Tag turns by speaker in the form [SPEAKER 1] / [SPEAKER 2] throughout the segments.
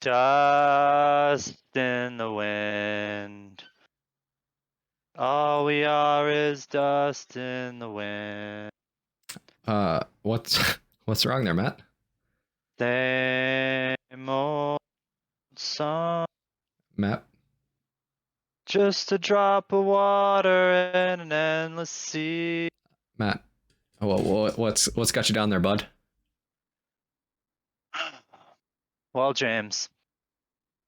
[SPEAKER 1] Dust in the wind. All we are is dust in the wind.
[SPEAKER 2] What's wrong there, Matt?
[SPEAKER 1] Same old song.
[SPEAKER 2] Matt?
[SPEAKER 1] Just a drop of water in an endless sea.
[SPEAKER 2] Matt? What's got you down there, bud?
[SPEAKER 1] Well, James,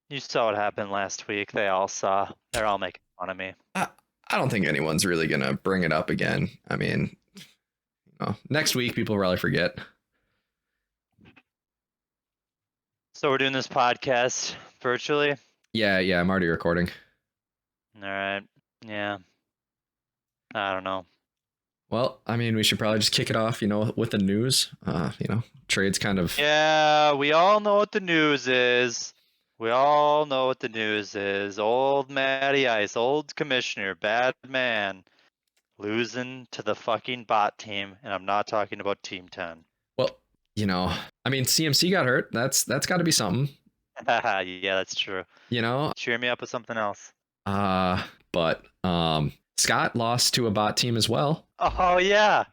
[SPEAKER 1] you saw what happened last week. They all saw. They're all making fun of me.
[SPEAKER 2] I don't think anyone's really gonna bring it up again. I mean, next week people probably forget.
[SPEAKER 1] So we're doing this podcast virtually?
[SPEAKER 2] Yeah, I'm already recording.
[SPEAKER 1] All right. Yeah. I don't know.
[SPEAKER 2] Well, I mean, we should probably just kick it off, with the news. Trades kind of.
[SPEAKER 1] Yeah, we all know what the news is. Old Matty Ice, old commissioner, bad man, losing to the fucking bot team, and I'm not talking about Team 10.
[SPEAKER 2] Well, I mean, CMC got hurt. That's got to be something.
[SPEAKER 1] Yeah, that's true. Cheer me up with something else.
[SPEAKER 2] But Scott lost to a bot team as well.
[SPEAKER 1] Oh yeah.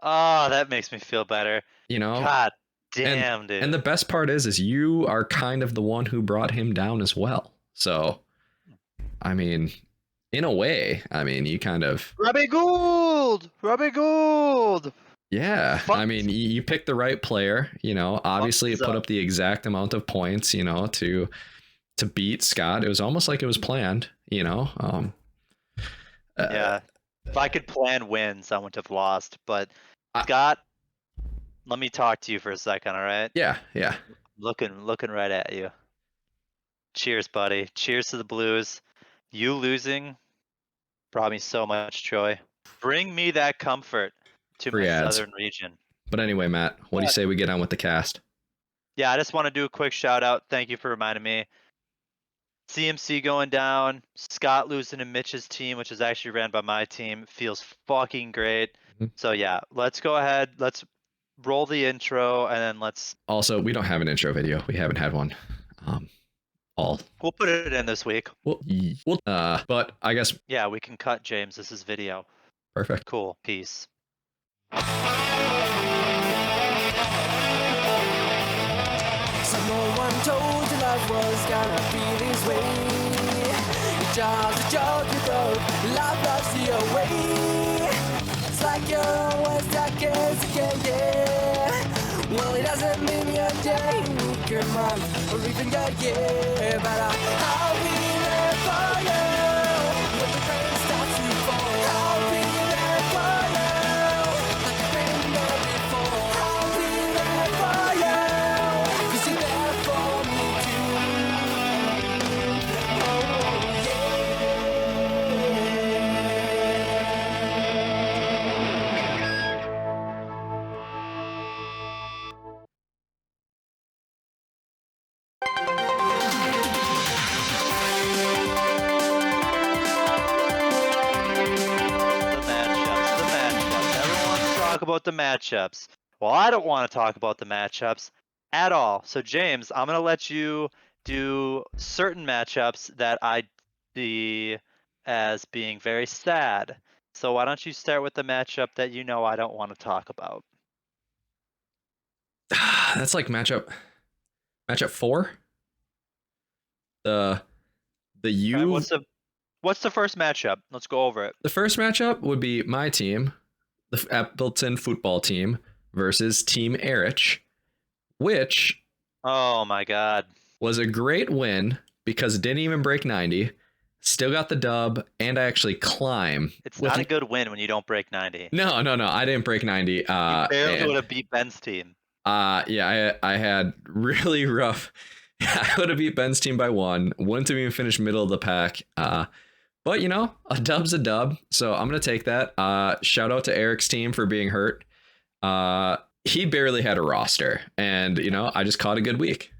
[SPEAKER 1] Oh, that makes me feel better. God damn, dude.
[SPEAKER 2] And the best part is you are kind of the one who brought him down as well. So, I mean, in a way, you kind of.
[SPEAKER 1] Robbie Gould.
[SPEAKER 2] Yeah, I mean, you picked the right player. Obviously, it put up the exact amount of points. To beat Scott. It was almost like it was planned.
[SPEAKER 1] Yeah. If I could plan wins, I wouldn't have lost. But Scott, let me talk to you for a second, all right?
[SPEAKER 2] Yeah.
[SPEAKER 1] Looking right at you. Cheers, buddy. Cheers to the Blues. You losing brought me so much joy. Bring me that comfort to my southern region.
[SPEAKER 2] But anyway, Matt, what do you say we get on with the cast?
[SPEAKER 1] Yeah, I just want to do a quick shout out. Thank you for reminding me. CMC going down, Scott losing to Mitch's team, which is actually ran by my team, feels fucking great. Mm-hmm. So yeah, let's go ahead. Let's roll the intro, and then let's.
[SPEAKER 2] Also, we don't have an intro video. We haven't had one.
[SPEAKER 1] We'll put it in this week.
[SPEAKER 2] But I guess.
[SPEAKER 1] Yeah, we can cut James's video.
[SPEAKER 2] Perfect.
[SPEAKER 1] Cool. Peace.
[SPEAKER 3] So no one told you life was gonna be this way. Your job's a joke, you broke, life loves you away. It's like you're always stuck as a kid, yeah. Well, it doesn't mean your day, week, your month, or even your year. But I'll be there for you when the rain starts to fall. I'll be there for you like I've been there before. I'll be there for you. You're there for me too. Oh
[SPEAKER 1] The matchups. Everyone wants to talk about the matchups. Well, I don't want to talk about the matchups at all. So James, I'm gonna let you do certain matchups that I see as being very sad. So why don't you start with the matchup that I don't want to talk about?
[SPEAKER 2] That's like matchup 4. The U.
[SPEAKER 1] What's the first matchup? Let's go over it.
[SPEAKER 2] The first matchup would be my team, the Appleton football team, versus Team Erich, which.
[SPEAKER 1] Oh my God.
[SPEAKER 2] Was a great win because it didn't even break 90. Still got the dub, and I actually climb.
[SPEAKER 1] It's not a good win when you don't break 90.
[SPEAKER 2] No. I didn't break 90. You
[SPEAKER 1] barely would have beat Ben's team.
[SPEAKER 2] Yeah, I had really rough. I would have beat Ben's team by 1. Wouldn't have even finished middle of the pack. But a dub's a dub, so I'm gonna take that. Shout out to Eric's team for being hurt. He barely had a roster, and I just caught a good week.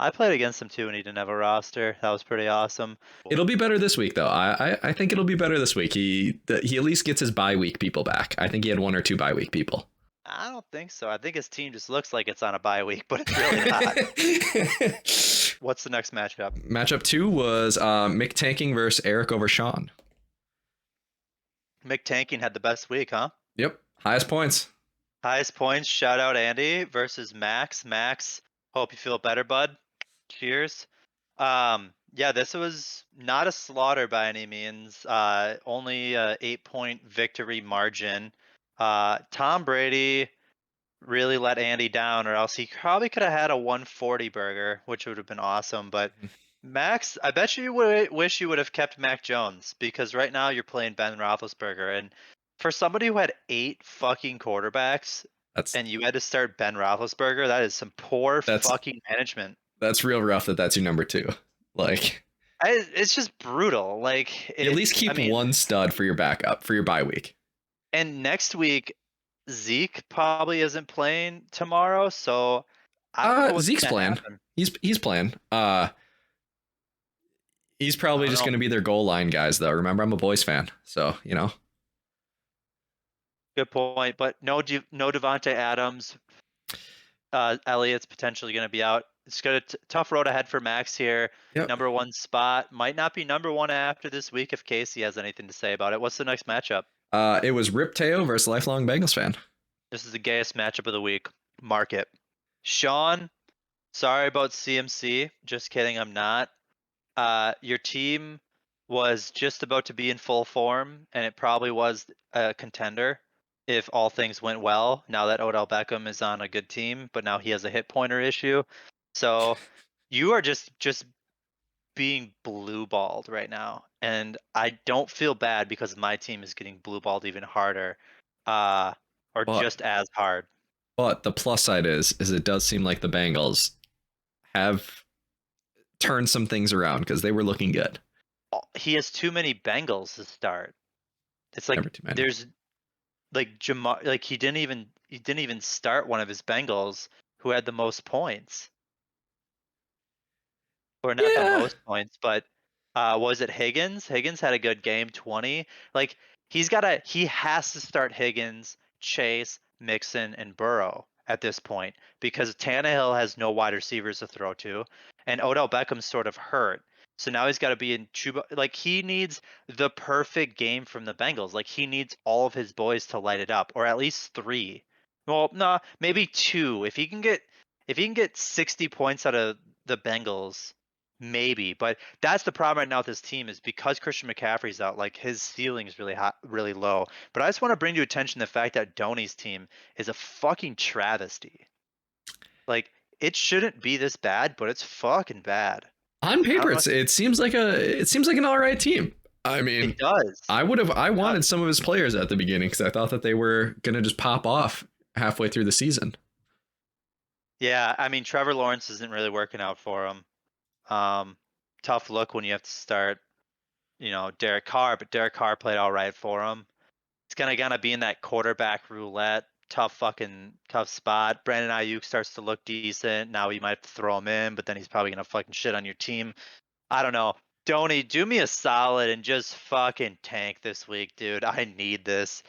[SPEAKER 1] I played against him too, and he didn't have a roster. That was pretty awesome.
[SPEAKER 2] It'll be better this week, though. I think it'll be better this week. He at least gets his bye week people back. I think he had 1 or 2 bye week people.
[SPEAKER 1] I don't think so. I think his team just looks like it's on a bye week, but it's really not. What's the next matchup?
[SPEAKER 2] Matchup 2 was Mick tanking versus Eric over Sean.
[SPEAKER 1] Mick Tanking had the best week, huh?
[SPEAKER 2] Yep, highest points.
[SPEAKER 1] Highest points. Shout out Andy versus Max. Max, hope you feel better, bud. Cheers. Yeah, this was not a slaughter by any means. Only a 8-point victory margin. Tom Brady really let Andy down, or else he probably could have had a 140 burger, which would have been awesome. But Max, I bet you would wish you would have kept Mac Jones, because right now you're playing Ben Roethlisberger, and for somebody who had 8 fucking quarterbacks
[SPEAKER 2] That's
[SPEAKER 1] and you had to start Ben Roethlisberger, that is some poor
[SPEAKER 2] That's-
[SPEAKER 1] fucking management.
[SPEAKER 2] that's real rough that's your number 2. Like,
[SPEAKER 1] It's just brutal. Like,
[SPEAKER 2] at least keep one stud for your backup for your bye week.
[SPEAKER 1] And next week, Zeke probably isn't playing tomorrow, so I don't know what's
[SPEAKER 2] Zeke's
[SPEAKER 1] gonna
[SPEAKER 2] playing.
[SPEAKER 1] happen.
[SPEAKER 2] He's playing. He's probably just
[SPEAKER 1] know.
[SPEAKER 2] going to be their goal line guys, though. Remember, I'm a boys fan, so you know.
[SPEAKER 1] Good point, but no Devontae Adams. Elliott's potentially going to be out. It's got a tough road ahead for Max here.
[SPEAKER 2] Yep.
[SPEAKER 1] Number 1 spot might not be number 1 after this week if Casey has anything to say about it. What's the next matchup?
[SPEAKER 2] It was Rip Teo versus lifelong Bengals fan.
[SPEAKER 1] This is the gayest matchup of the week. Mark it. Sean, sorry about CMC. Just kidding, I'm not. Your team was just about to be in full form, and it probably was a contender if all things went well. Now that Odell Beckham is on a good team, but now he has a hit pointer issue. So you are just being blue balled right now, and I don't feel bad because my team is getting blue balled even harder, or just as hard.
[SPEAKER 2] But the plus side is it does seem like the Bengals have turned some things around because they were looking good.
[SPEAKER 1] He has too many Bengals to start. It's like there's like Jamar, like he didn't even start one of his Bengals who had the most points. Or not the most points, but was it Higgins? Higgins had a good game, 20. Like he has to start Higgins, Chase, Mixon, and Burrow at this point because Tannehill has no wide receivers to throw to, and Odell Beckham's sort of hurt. So now he's got to be in Chuba. Like he needs the perfect game from the Bengals. Like he needs all of his boys to light it up, or at least 3. Well, no, maybe 2. If he can get 60 points out of the Bengals, maybe. But that's the problem right now with this team is because Christian McCaffrey's out, like his ceiling is really high, really low. But I just want to bring to attention the fact that Donnie's team is a fucking travesty. Like it shouldn't be this bad, but it's fucking bad.
[SPEAKER 2] On paper, it seems like an all right team. I mean,
[SPEAKER 1] it does.
[SPEAKER 2] I wanted some of his players at the beginning because I thought that they were gonna just pop off halfway through the season.
[SPEAKER 1] Yeah, I mean Trevor Lawrence isn't really working out for him. Tough look when you have to start, Derek Carr, but Derek Carr played all right for him. It's gonna be in that quarterback roulette, tough spot. Brandon Ayuk starts to look decent. Now you might have to throw him in, but then he's probably gonna fucking shit on your team. I don't know. Donnie, do me a solid and just fucking tank this week, dude. I need this.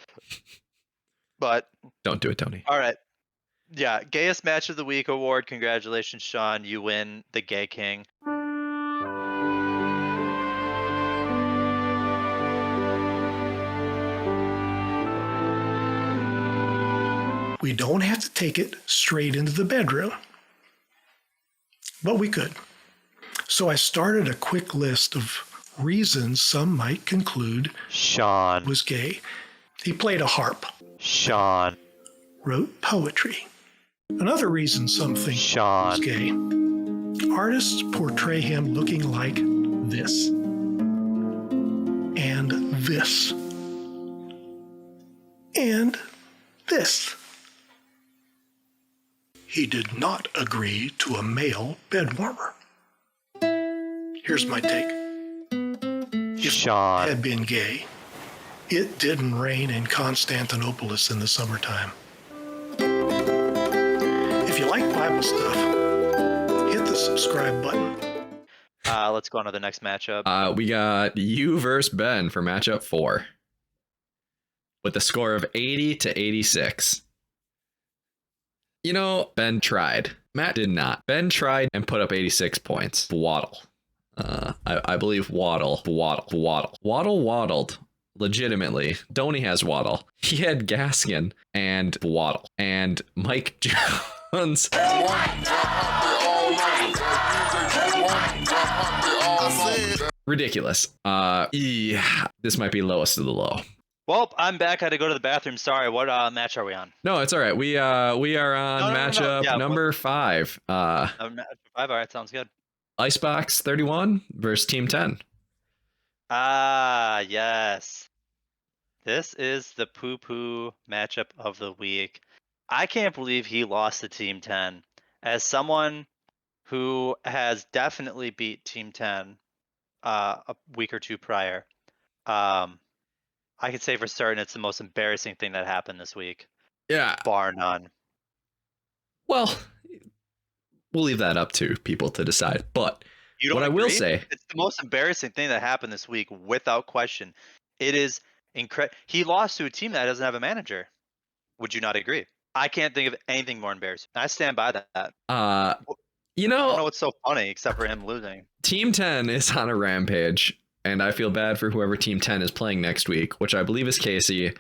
[SPEAKER 1] But
[SPEAKER 2] don't do it, Tony.
[SPEAKER 1] All right. Yeah, gayest match of the week award. Congratulations, Sean. You win the Gay King.
[SPEAKER 4] We don't have to take it straight into the bedroom, but we could. So I started a quick list of reasons some might conclude
[SPEAKER 1] Sean
[SPEAKER 4] was gay. He played a harp.
[SPEAKER 1] Sean
[SPEAKER 4] wrote poetry. Another reason some think
[SPEAKER 1] Sean
[SPEAKER 4] was gay. Artists portray him looking like this. And this. And this. He did not agree to a male bed warmer. Here's my take. If
[SPEAKER 1] Sean
[SPEAKER 4] had been gay, it didn't rain in Constantinopolis in the summertime. If you like Bible stuff, hit the subscribe button.
[SPEAKER 1] Let's go on to the next matchup.
[SPEAKER 2] We got you versus Ben for matchup 4 with a score of 80 to 86. You know, Ben tried. Matt did not. Ben tried and put up 86 points. Waddle. I believe Waddle waddled legitimately. Donnie has Waddle. He had Gaskin and Waddle and Mike Jones. Ridiculous. Yeah, this might be lowest of the low.
[SPEAKER 1] Well, I'm back. I had to go to the bathroom. Sorry. What match are we on?
[SPEAKER 2] No, it's all right. We are on
[SPEAKER 1] No.
[SPEAKER 2] matchup
[SPEAKER 1] Yeah,
[SPEAKER 2] number 5.
[SPEAKER 1] Match 5. All right, sounds good.
[SPEAKER 2] Icebox 31 versus Team 10.
[SPEAKER 1] Ah, yes. This is the poo-poo matchup of the week. I can't believe he lost to Team 10. As someone who has definitely beat Team 10 a week or two prior, I can say for certain it's the most embarrassing thing that happened this week,
[SPEAKER 2] Yeah.
[SPEAKER 1] bar none.
[SPEAKER 2] Well, we'll leave that up to people to decide. But
[SPEAKER 1] You don't
[SPEAKER 2] what I will
[SPEAKER 1] agree?
[SPEAKER 2] say,
[SPEAKER 1] It's the most embarrassing thing that happened this week, without question. It is incredible. He lost to a team that doesn't have a manager. Would you not agree? I can't think of anything more embarrassing. I stand by that.
[SPEAKER 2] you
[SPEAKER 1] I don't
[SPEAKER 2] know,
[SPEAKER 1] know what's so funny except for him losing.
[SPEAKER 2] Team 10 is on a rampage, and I feel bad for whoever Team 10 is playing next week, which I believe is Casey,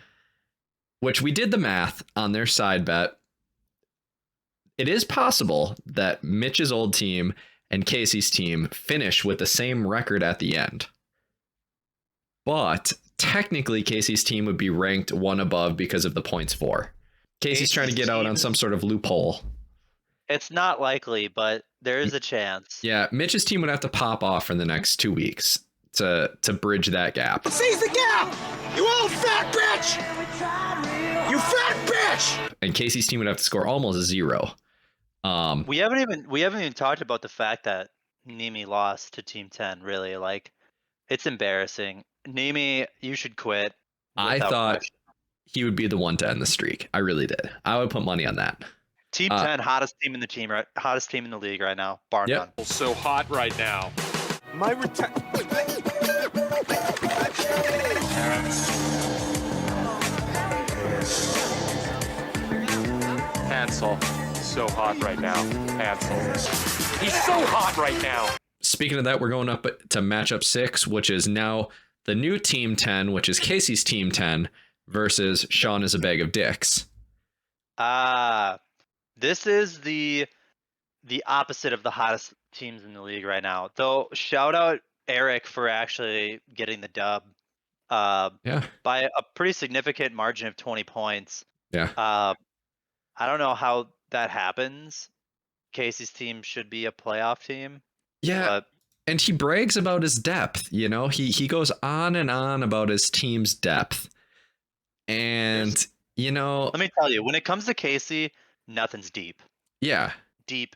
[SPEAKER 2] which we did the math on their side bet. It is possible that Mitch's old team and Casey's team finish with the same record at the end. But technically, Casey's team would be ranked one above because of the points for. Casey's trying to get out on some sort of loophole.
[SPEAKER 1] It's not likely, but there is a chance.
[SPEAKER 2] Yeah, Mitch's team would have to pop off for the next 2 weeks to bridge that gap.
[SPEAKER 3] Seize the gap! You old fat bitch! You fat bitch!
[SPEAKER 2] And Casey's team would have to score almost 0.
[SPEAKER 1] We haven't even talked about the fact that Nimi lost to Team 10, really. Like, it's embarrassing. Nimi, you should quit.
[SPEAKER 2] I
[SPEAKER 1] without
[SPEAKER 2] thought
[SPEAKER 1] question.
[SPEAKER 2] he would be the one to end the streak. I really did. I would put money on that.
[SPEAKER 1] Team 10, hottest team in the league right now, bar
[SPEAKER 2] Yep.
[SPEAKER 1] none.
[SPEAKER 5] So hot right now.
[SPEAKER 3] My return.
[SPEAKER 5] Hansel. So hot right now. Hansel. He's so hot right now.
[SPEAKER 2] Speaking of that, we're going up to matchup 6, which is now the new Team 10, which is Casey's Team 10 versus Sean is a bag of dicks.
[SPEAKER 1] This is the opposite of the hottest teams in the league right now. Though, shout out Eric for actually getting the dub
[SPEAKER 2] Yeah.
[SPEAKER 1] by a pretty significant margin of 20 points.
[SPEAKER 2] Yeah.
[SPEAKER 1] I don't know how that happens. Casey's team should be a playoff team.
[SPEAKER 2] Yeah.
[SPEAKER 1] But
[SPEAKER 2] And he brags about his depth, you know? He goes on and on about his team's depth. And, you know,
[SPEAKER 1] let me tell you, when it comes to Casey, nothing's deep.
[SPEAKER 2] yeah.
[SPEAKER 1] Deep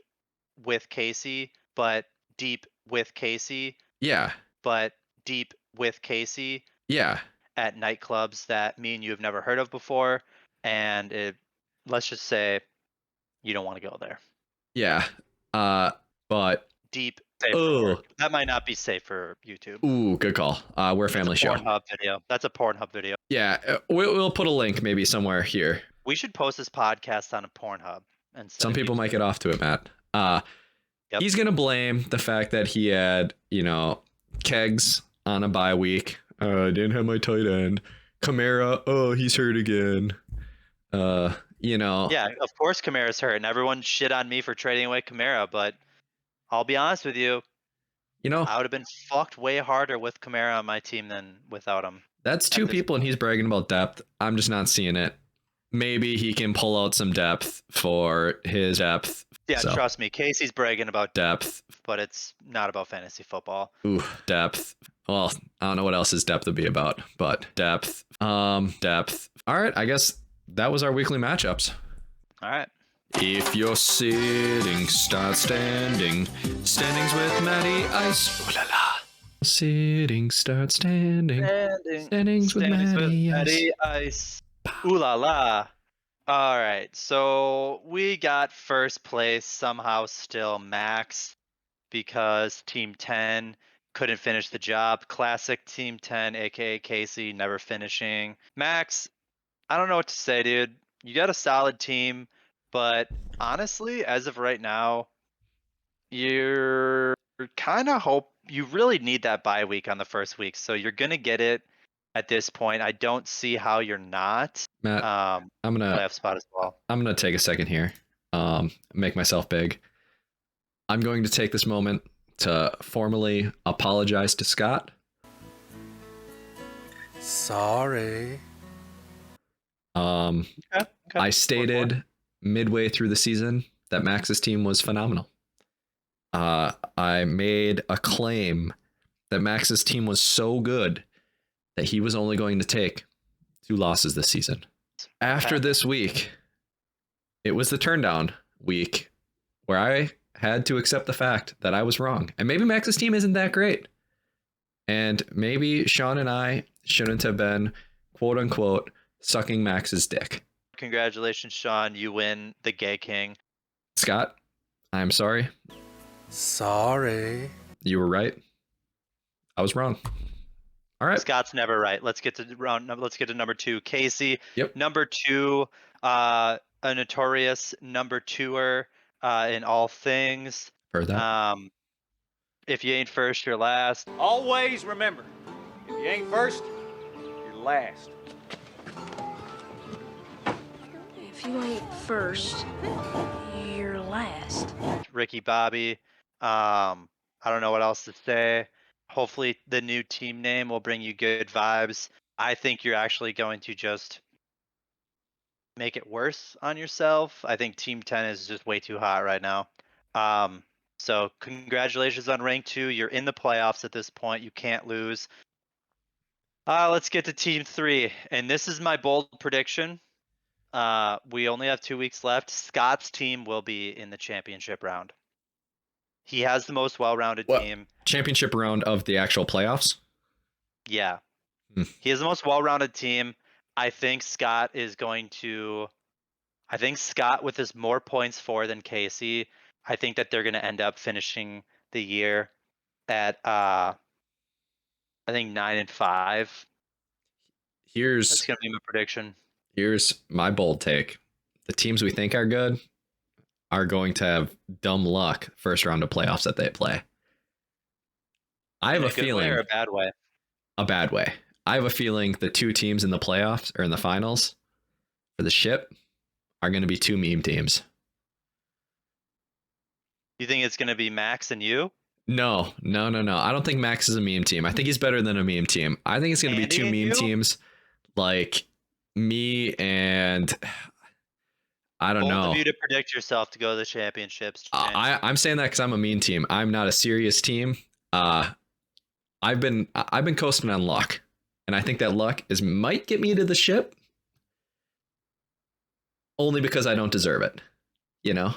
[SPEAKER 1] with Casey, but deep with Casey,
[SPEAKER 2] Yeah.
[SPEAKER 1] but deep with Casey
[SPEAKER 2] Yeah.
[SPEAKER 1] at nightclubs that me and you have never heard of before. And let's just say you don't want to go there.
[SPEAKER 2] Yeah. But
[SPEAKER 1] Deep.
[SPEAKER 2] oh,
[SPEAKER 1] That might not be safe for YouTube.
[SPEAKER 2] ooh, good call. We're a family show.
[SPEAKER 1] Pornhub video. That's a Pornhub video.
[SPEAKER 2] Yeah, we'll put a link maybe somewhere here.
[SPEAKER 1] We should post this podcast on a Pornhub.
[SPEAKER 2] Some people might get off to it, Matt.
[SPEAKER 1] Yep.
[SPEAKER 2] He's gonna blame the fact that he had, you know, Kegs on a bye week. I didn't have my tight end. Kamara, oh, he's hurt again. You know.
[SPEAKER 1] Yeah, of course Kamara's hurt, and everyone shit on me for trading away Kamara, but I'll be honest with you,
[SPEAKER 2] You know,
[SPEAKER 1] I would have been fucked way harder with Kamara on my team than without him.
[SPEAKER 2] that's 2
[SPEAKER 1] this
[SPEAKER 2] people and he's bragging about depth. I'm just not seeing it. Maybe he can pull out some depth for his depth.
[SPEAKER 1] Yeah,
[SPEAKER 2] So,
[SPEAKER 1] trust me, Casey's bragging about
[SPEAKER 2] depth.
[SPEAKER 1] but it's not about fantasy football.
[SPEAKER 2] Ooh, depth. Well, I don't know what else his depth would be about, but depth. Depth. All right, I guess that was our weekly matchups.
[SPEAKER 1] All right.
[SPEAKER 2] If you're sitting, start standing. Standings with Matty Ice. Ooh la la. Sitting, start standing. Standings with Matty Ice.
[SPEAKER 1] Matty Ice. Ooh la la. All right, so we got first place somehow still Max because Team 10 couldn't finish the job. Classic Team 10, aka Casey, never finishing. Max, I don't know what to say, dude. You got a solid team, But honestly, as of right now, you're kind of you really need that bye week on the first week, so you're gonna get it at this point. I don't see how you're not.
[SPEAKER 2] Matt, I'm gonna
[SPEAKER 1] Playoff spot as well.
[SPEAKER 2] I'm gonna take a second here. Make myself big. I'm going to take this moment to formally apologize to Scott.
[SPEAKER 3] Sorry.
[SPEAKER 1] Okay.
[SPEAKER 2] I stated midway through the season that Max's team was phenomenal. I made a claim that Max's team was so good that he was only going to take 2 losses this season. After this week, it was the turndown week where I had to accept the fact that I was wrong. And maybe Max's team isn't that great. And maybe Sean and I shouldn't have been, quote unquote, sucking Max's dick.
[SPEAKER 1] Congratulations, Sean. You win the Gay King.
[SPEAKER 2] Scott, I'm sorry.
[SPEAKER 3] Sorry.
[SPEAKER 2] You were right. I was wrong. All right.
[SPEAKER 1] Scott's never right. Let's get to number 2. Casey.
[SPEAKER 2] Yep.
[SPEAKER 1] Number 2, a notorious number 2er in all things.
[SPEAKER 2] Heard that.
[SPEAKER 1] If you ain't first, you're last.
[SPEAKER 6] Always remember, if you ain't first, you're last.
[SPEAKER 7] If you ain't first, you're last.
[SPEAKER 1] Ricky Bobby. I don't know what else to say. Hopefully the new team name will bring you good vibes. I think you're actually going to just make it worse on yourself. I think Team 10 is just way too hot right now. So congratulations on rank 2. You're in the playoffs at this point. You can't lose. Let's get to Team 3. And this is my bold prediction. We only have 2 weeks left. Scott's team will be in the championship round. He has the most well-rounded team.
[SPEAKER 2] Championship round of the actual playoffs?
[SPEAKER 1] Yeah. He has the most well-rounded team. I think Scott is going to... I think Scott, with his more points for than Casey, I think that they're going to end up finishing the year at, I think, 9-5. That's going to be my prediction.
[SPEAKER 2] Here's my bold take. The teams we think are good are going to have dumb luck first round of playoffs that they play. I have a feeling.
[SPEAKER 1] Good way or a bad way?
[SPEAKER 2] A bad way. I have a feeling the 2 teams in the playoffs or in the finals for the ship are going to be 2 meme teams.
[SPEAKER 1] You think it's going to be Max and you?
[SPEAKER 2] No. I don't think Max is a meme team. I think he's better than a meme team. I think it's going to be 2 meme teams like me and I don't know.
[SPEAKER 1] Both of you to predict yourself to go to the championships.
[SPEAKER 2] I'm saying that because I'm a mean team. I'm not a serious team. I've been coasting on luck, and I think that luck might get me to the ship, only because I don't deserve it. You know?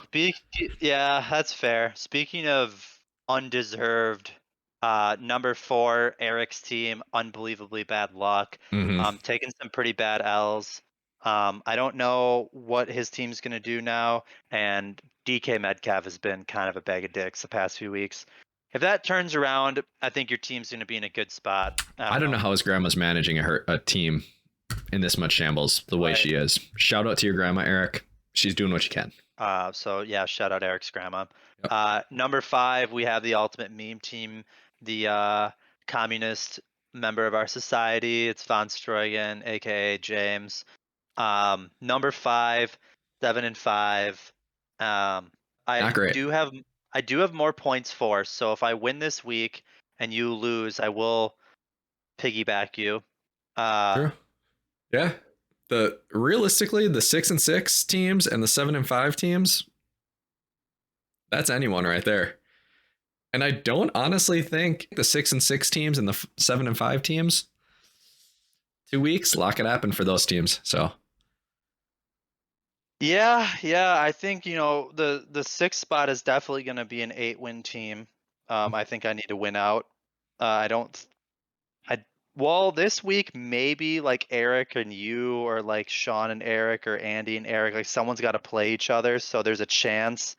[SPEAKER 1] Yeah, that's fair. Speaking of undeserved, number 4, Eric's team, unbelievably bad luck. Taking some pretty bad L's. I don't know what his team's going to do now, and DK Metcalf has been kind of a bag of dicks the past few weeks. If that turns around, I think your team's going to be in a good spot.
[SPEAKER 2] I don't know how his grandma's managing a team in this much shambles the way she is. Shout out to your grandma, Eric. She's doing what she can.
[SPEAKER 1] So yeah, shout out Eric's grandma.
[SPEAKER 2] Yep.
[SPEAKER 1] Number 5, we have the ultimate meme team, the communist member of our society. It's Von Stroigen, aka James. Number 5, 7-5.
[SPEAKER 2] Not great.
[SPEAKER 1] I do have more points for, so if I win this week and you lose, I will piggyback you.
[SPEAKER 2] True. Yeah. Realistically, the 6-6 teams and the 7-5 teams, that's anyone right there. And I don't honestly think the 6-6 teams and the 7-5 teams, 2 weeks, lock it happen for those teams. So
[SPEAKER 1] Yeah, I think, the 6th spot is definitely going to be an 8-win team. I think I need to win out. Well, this week, maybe like Eric and you, or like Sean and Eric, or Andy and Eric, like someone's got to play each other. So there's a chance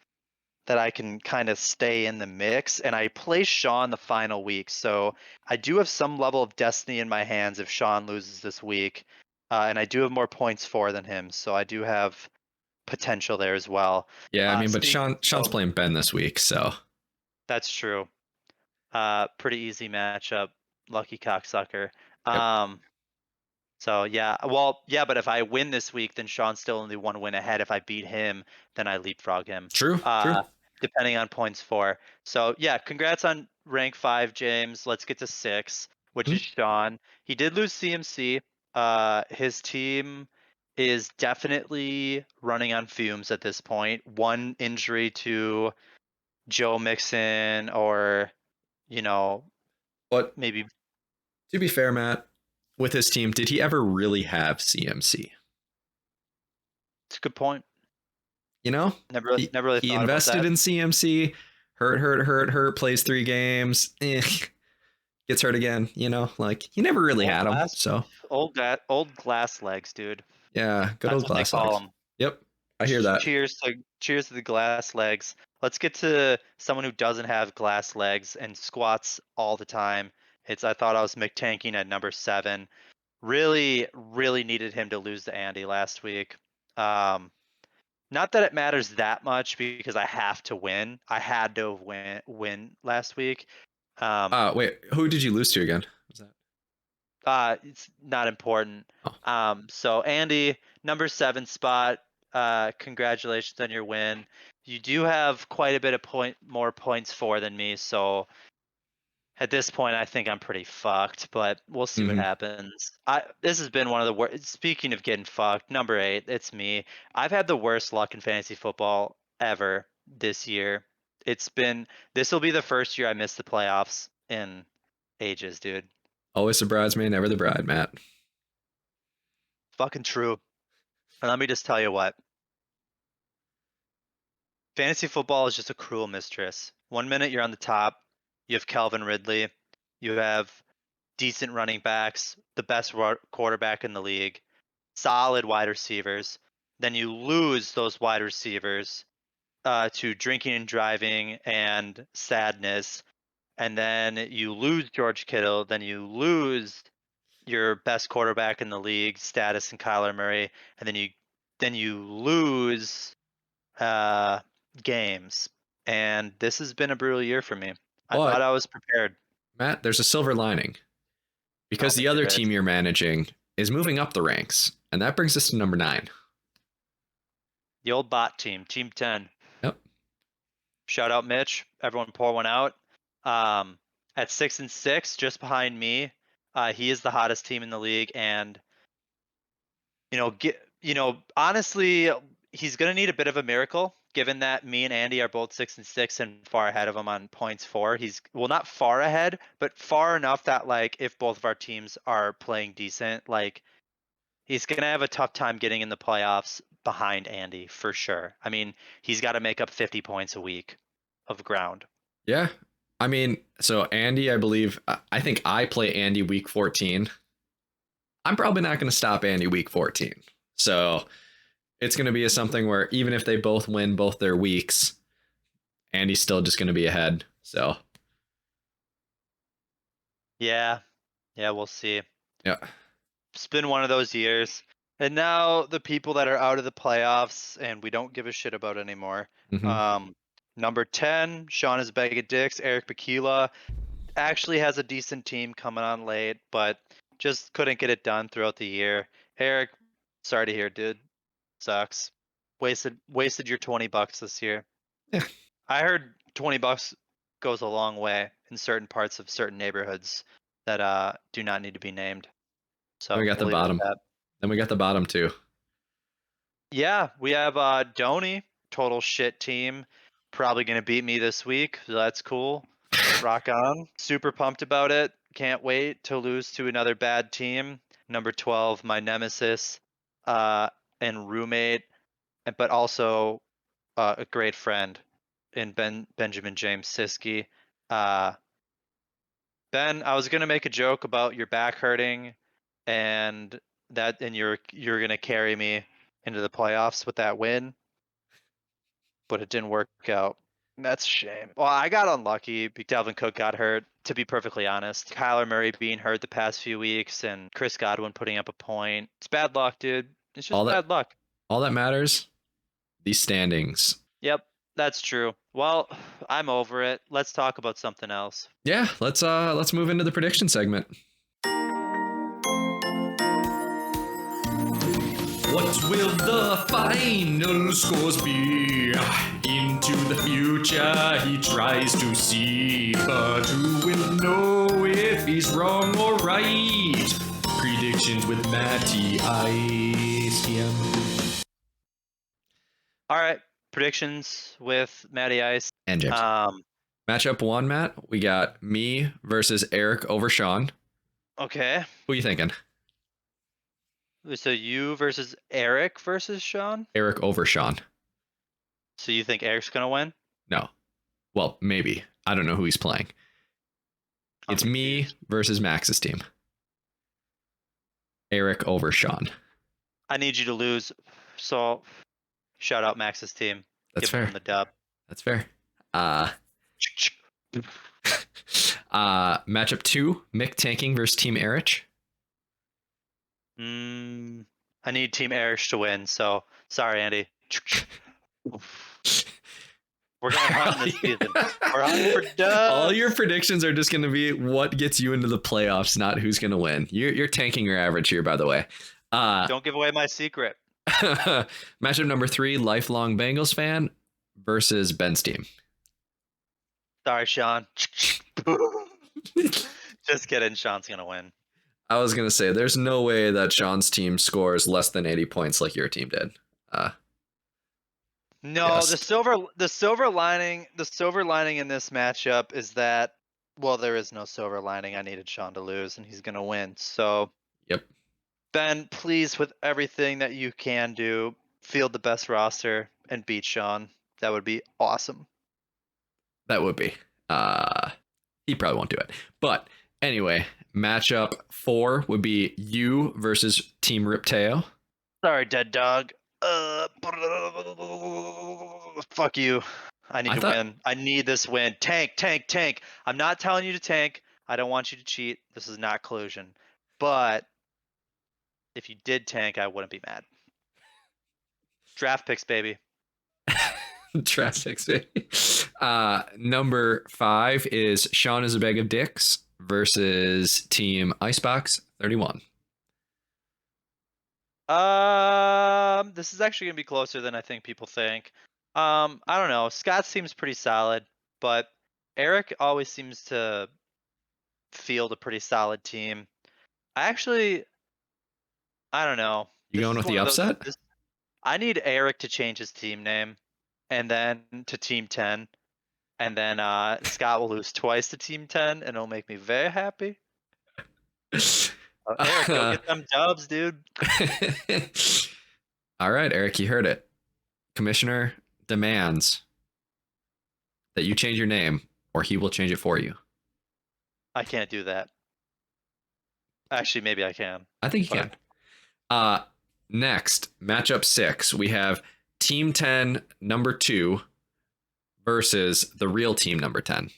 [SPEAKER 1] that I can kind of stay in the mix. And I play Sean the final week. So I do have some level of destiny in my hands if Sean loses this week. And I do have more points for than him. So I do have potential there as well.
[SPEAKER 2] Yeah, I mean, but
[SPEAKER 1] Speaking
[SPEAKER 2] Sean's
[SPEAKER 1] of,
[SPEAKER 2] playing Ben this week, so
[SPEAKER 1] that's true. Pretty easy matchup. Lucky cocksucker.
[SPEAKER 2] yep.
[SPEAKER 1] So yeah, well, yeah, but if I win this week, then Sean's still only one win ahead. If I beat him, then I leapfrog him.
[SPEAKER 2] True, true.
[SPEAKER 1] Depending on points for. So yeah, congrats on rank 5, James. Let's get to 6, which
[SPEAKER 2] Hmm.
[SPEAKER 1] is Sean. He did lose CMC. His team is definitely running on fumes at this point. One injury to Joe Mixon, or you know,
[SPEAKER 2] But
[SPEAKER 1] maybe
[SPEAKER 2] to be fair, Matt, with his team, did he ever really have CMC?
[SPEAKER 1] it's a good point.
[SPEAKER 2] You know,
[SPEAKER 1] Never really
[SPEAKER 2] he
[SPEAKER 1] thought about
[SPEAKER 2] invested
[SPEAKER 1] that.
[SPEAKER 2] in CMC, hurt, plays 3 games, gets hurt again. You know, like he never really
[SPEAKER 1] Old
[SPEAKER 2] had him.
[SPEAKER 1] glass,
[SPEAKER 2] So
[SPEAKER 1] old glass legs, dude.
[SPEAKER 2] yeah, good
[SPEAKER 1] That's
[SPEAKER 2] old
[SPEAKER 1] what they
[SPEAKER 2] glass
[SPEAKER 1] call
[SPEAKER 2] legs.
[SPEAKER 1] them.
[SPEAKER 2] Yep, I hear that.
[SPEAKER 1] Cheers to the glass legs. Let's get to someone who doesn't have glass legs and squats all the time. I thought I was McTanking at number 7. Really needed him to lose to Andy last week. Not that it matters that much because I have to win. I had to win last week.
[SPEAKER 2] Wait, who did you lose to again? Was that?
[SPEAKER 1] It's not important.
[SPEAKER 2] Oh.
[SPEAKER 1] So Andy, number 7 spot. Congratulations on your win. You do have quite a bit of more points for than me, so at this point I think I'm pretty fucked, but we'll see what
[SPEAKER 2] Mm-hmm.
[SPEAKER 1] happens. This has been one of the worst. Speaking of getting fucked, number 8, it's me. I've had the worst luck in fantasy football ever this year. This will be the first year I missed the playoffs in ages, dude.
[SPEAKER 2] Always the bridesmaid, never the bride, Matt.
[SPEAKER 1] Fucking true. And let me just tell you what. Fantasy football is just a cruel mistress. One minute you're on the top, you have Calvin Ridley, you have decent running backs, the best quarterback in the league, solid wide receivers. Then you lose those wide receivers to drinking and driving and sadness. And then you lose George Kittle. Then you lose your best quarterback in the league, status, and Kyler Murray. And then you lose uh, games. And this has been a brutal year for me. I thought
[SPEAKER 2] But
[SPEAKER 1] I was prepared.
[SPEAKER 2] Matt, there's a silver lining because the other
[SPEAKER 1] There is.
[SPEAKER 2] team you're managing is moving up the ranks, and that brings us to number 9.
[SPEAKER 1] The old bot team, Team 10.
[SPEAKER 2] Yep.
[SPEAKER 1] Shout out Mitch. Everyone pour one out. At 6-6, just behind me, he is the hottest team in the league, and honestly, he's gonna need a bit of a miracle, given that me and Andy are both 6-6 and far ahead of him on points for. He's not far ahead, but far enough that like if both of our teams are playing decent, like he's gonna have a tough time getting in the playoffs behind Andy for sure. I mean, he's got to make up 50 points a week of ground.
[SPEAKER 2] Yeah. I mean, so Andy, I think I play Andy week 14. I'm probably not going to stop Andy week 14. So it's going to be something where even if they both win both their weeks, Andy's still just going to be ahead. So
[SPEAKER 1] Yeah, we'll see.
[SPEAKER 2] yeah.
[SPEAKER 1] It's been one of those years. And now the people that are out of the playoffs and we don't give a shit about anymore.
[SPEAKER 2] Mm-hmm.
[SPEAKER 1] Number 10, Sean is a bag of dicks. Eric Bakila actually has a decent team coming on late, but just couldn't get it done throughout the year. Eric, sorry to hear, dude. Sucks. Wasted your $20 this year.
[SPEAKER 2] Yeah.
[SPEAKER 1] I heard $20 goes a long way in certain parts of certain neighborhoods that do not need to be named. So
[SPEAKER 2] Then we got
[SPEAKER 1] we'll
[SPEAKER 2] the
[SPEAKER 1] leave it at
[SPEAKER 2] bottom.
[SPEAKER 1] that.
[SPEAKER 2] Then we got the bottom too.
[SPEAKER 1] Yeah, we have Donny, total shit team. Probably gonna beat me this week. So that's cool. Rock on. Super pumped about it. Can't wait to lose to another bad team. Number 12, my nemesis, and roommate, but also a great friend in Benjamin James Siski. Uh, Ben, I was gonna make a joke about your back hurting, and you're gonna carry me into the playoffs with that win, but it didn't work out. That's a shame. Well, I got unlucky. Dalvin Cook got hurt. To be perfectly honest, Kyler Murray being hurt the past few weeks, and Chris Godwin putting up a point. It's bad luck, dude. It's just
[SPEAKER 2] All that
[SPEAKER 1] bad luck.
[SPEAKER 2] all that matters the standings.
[SPEAKER 1] Yep, that's true. Well, I'm over it. Let's talk about something else.
[SPEAKER 2] Yeah, let's move into the prediction segment. What will the final scores be? Into the future he tries to see, but who will know if he's wrong or right? Predictions with Matty Ice.
[SPEAKER 1] All right, predictions with Matty Ice.
[SPEAKER 2] And James. Matchup 1, Matt, we got me versus Eric over Sean.
[SPEAKER 1] Okay.
[SPEAKER 2] Who are you thinking?
[SPEAKER 1] So you versus Eric versus Sean?
[SPEAKER 2] Eric over Sean.
[SPEAKER 1] So you think Eric's gonna win?
[SPEAKER 2] No. Well, maybe. I don't know who he's playing. It's me versus Max's team. Eric over Sean.
[SPEAKER 1] I need you to lose. So shout out Max's team.
[SPEAKER 2] That's
[SPEAKER 1] Give
[SPEAKER 2] fair.
[SPEAKER 1] him the dub.
[SPEAKER 2] That's fair. Matchup 2, Mick tanking versus Team Erich.
[SPEAKER 1] I need Team Erich to win, so sorry, Andy. We're going to hunt this season. We're hunting for dubs.
[SPEAKER 2] All your predictions are just going to be what gets you into the playoffs, not who's going to win. You're tanking your average here, by the way.
[SPEAKER 1] Don't give away my secret.
[SPEAKER 2] Matchup number 3, lifelong Bengals fan versus Ben's team.
[SPEAKER 1] Sorry, Sean. Just kidding. Sean's going to win.
[SPEAKER 2] I was going to say, there's no way that Sean's team scores less than 80 points like your team did.
[SPEAKER 1] No,
[SPEAKER 2] yes.
[SPEAKER 1] the silver lining in this matchup is that, well, there is no silver lining. I needed Sean to lose, and he's going to win. So,
[SPEAKER 2] yep.
[SPEAKER 1] Ben, please, with everything that you can do, field the best roster and beat Sean. That would be awesome.
[SPEAKER 2] That would be. He probably won't do it. But anyway, matchup 4 would be you versus Team Ripteo.
[SPEAKER 1] Sorry, dead dog. Fuck you. I need to win. I need this win. Tank. I'm not telling you to tank. I don't want you to cheat. This is not collusion. But if you did tank, I wouldn't be mad. Draft picks, baby.
[SPEAKER 2] Draft picks, baby. Number 5 is Sean is a bag of dicks versus Team Icebox 31.
[SPEAKER 1] This is actually gonna be closer than I think people think. I don't know. Scott seems pretty solid, but Eric always seems to field a pretty solid team. I don't know.
[SPEAKER 2] You going with the upset?
[SPEAKER 1] I need Eric to change his team name, and then to Team 10, and then Scott will lose twice to Team 10, and it'll make me very happy. Eric, go get them dubs, dude.
[SPEAKER 2] All right, Eric, you heard it. Commissioner demands that you change your name, or he will change it for you.
[SPEAKER 1] I can't do that. Actually, maybe I can.
[SPEAKER 2] I think you can. Next, matchup 6, we have Team 10 number 2 versus the real team number 10.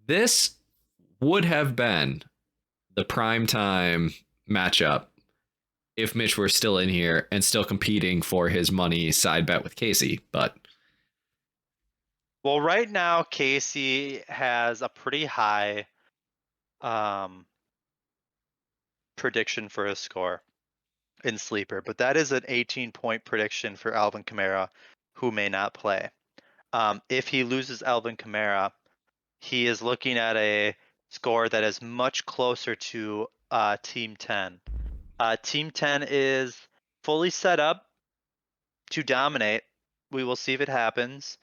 [SPEAKER 2] This would have been the primetime matchup if Mitch were still in here and still competing for his money side bet with Casey, but
[SPEAKER 1] well, right now Casey has a pretty high prediction for his score in Sleeper, but that is an 18-point prediction for Alvin Kamara, who may not play. If he loses Alvin Kamara, he is looking at a score that is much closer to Team 10. Team 10 is fully set up to dominate. We will see if it happens.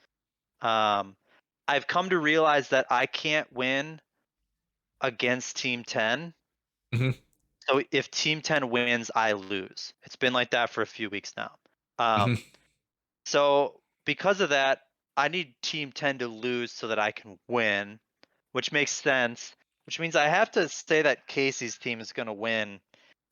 [SPEAKER 1] I've come to realize that I can't win against Team 10.
[SPEAKER 2] Mm-hmm.
[SPEAKER 1] So if Team 10 wins, I lose. It's been like that for a few weeks now. So because of that, I need Team 10 to lose so that I can win, which makes sense, which means I have to say that Casey's team is going to win.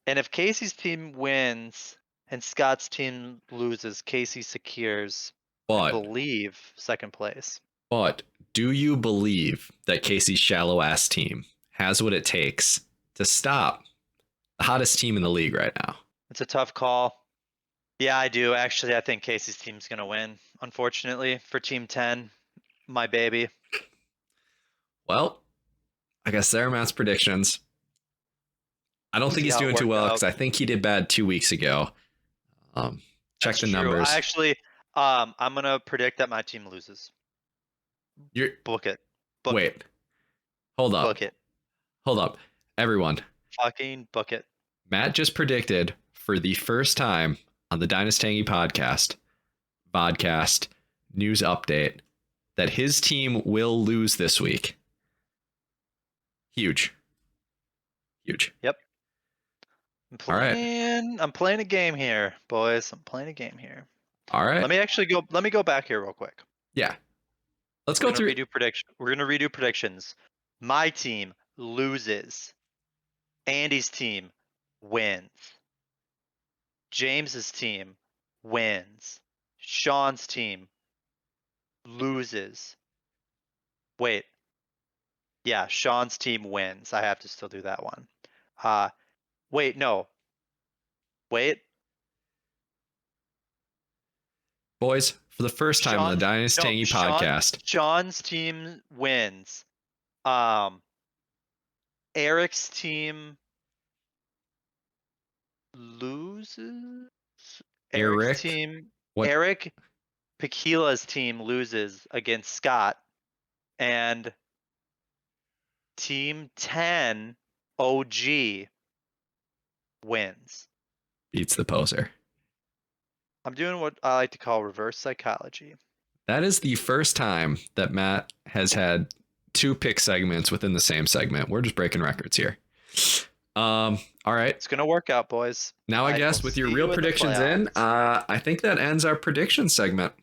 [SPEAKER 1] And if Casey's team wins and Scott's team loses, Casey secures, I believe, second place.
[SPEAKER 2] But do you believe that Casey's shallow ass team has what it takes to stop the hottest team in the league right now?
[SPEAKER 1] It's a tough call. Yeah, I do. Actually, I think Casey's team's going to win, unfortunately, for Team 10. My baby.
[SPEAKER 2] Well, I guess there are Matt's predictions. I don't think
[SPEAKER 1] See
[SPEAKER 2] he's
[SPEAKER 1] how it
[SPEAKER 2] doing too
[SPEAKER 1] worked
[SPEAKER 2] well
[SPEAKER 1] out.
[SPEAKER 2] because I think he did bad 2 weeks ago. Check
[SPEAKER 1] That's
[SPEAKER 2] the
[SPEAKER 1] true.
[SPEAKER 2] numbers.
[SPEAKER 1] I actually, I'm going to predict that my team loses.
[SPEAKER 2] You're
[SPEAKER 1] Book it. Book
[SPEAKER 2] wait.
[SPEAKER 1] it.
[SPEAKER 2] Hold up.
[SPEAKER 1] Book it.
[SPEAKER 2] Hold up. Everyone.
[SPEAKER 1] Fucking book it.
[SPEAKER 2] Matt just predicted for the first time on the DynasTangy podcast news update that his team will lose this week. Huge.
[SPEAKER 1] Yep.
[SPEAKER 2] All right.
[SPEAKER 1] I'm playing a game here, boys. I'm playing a game here.
[SPEAKER 2] All right.
[SPEAKER 1] Let me go back here real quick.
[SPEAKER 2] Yeah. Let's
[SPEAKER 1] We're
[SPEAKER 2] go through.
[SPEAKER 1] We're gonna redo predictions. My team loses. Andy's team wins. James's team wins. Sean's team loses. Wait. Yeah, Sean's team wins. I have to still do that one. Wait, no. Wait.
[SPEAKER 2] Boys, for the first time on the DynasTangy podcast.
[SPEAKER 1] Sean's team wins. Eric's team loses.
[SPEAKER 2] Eric? What?
[SPEAKER 1] Eric Paquila's team loses against Scott, and Team 10 OG wins.
[SPEAKER 2] Beats the poser.
[SPEAKER 1] I'm doing what I like to call reverse psychology.
[SPEAKER 2] That is the first time that Matt has had 2 pick segments within the same segment. We're just breaking records here. All right.
[SPEAKER 1] It's gonna work out, boys.
[SPEAKER 2] Now I guess with your real predictions in, I think that ends our prediction segment.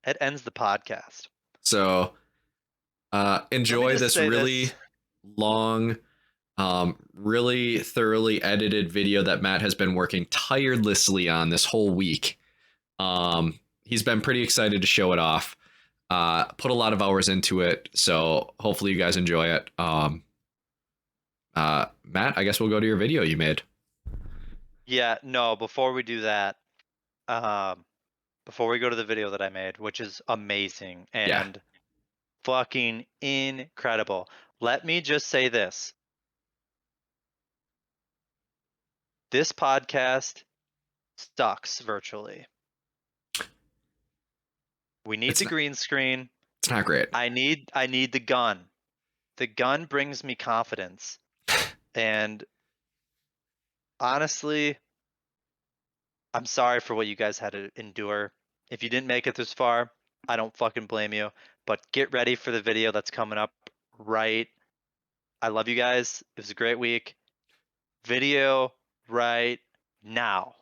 [SPEAKER 1] It ends the podcast.
[SPEAKER 2] So enjoy this really long, really thoroughly edited video that Matt has been working tirelessly on this whole week. He's been pretty excited to show it off. Put a lot of hours into it, so hopefully you guys enjoy it. Matt, I guess we'll go to your video you made.
[SPEAKER 1] Yeah, no, before we do that, before we go to the video that I made, which is amazing and fucking incredible, let me just say this. This podcast sucks virtually. We need the green screen.
[SPEAKER 2] It's not great.
[SPEAKER 1] I need the gun. The gun brings me confidence. And honestly, I'm sorry for what you guys had to endure. If you didn't make it this far, I don't fucking blame you. But get ready for the video that's coming up right. I love you guys. It was a great week. Video right now.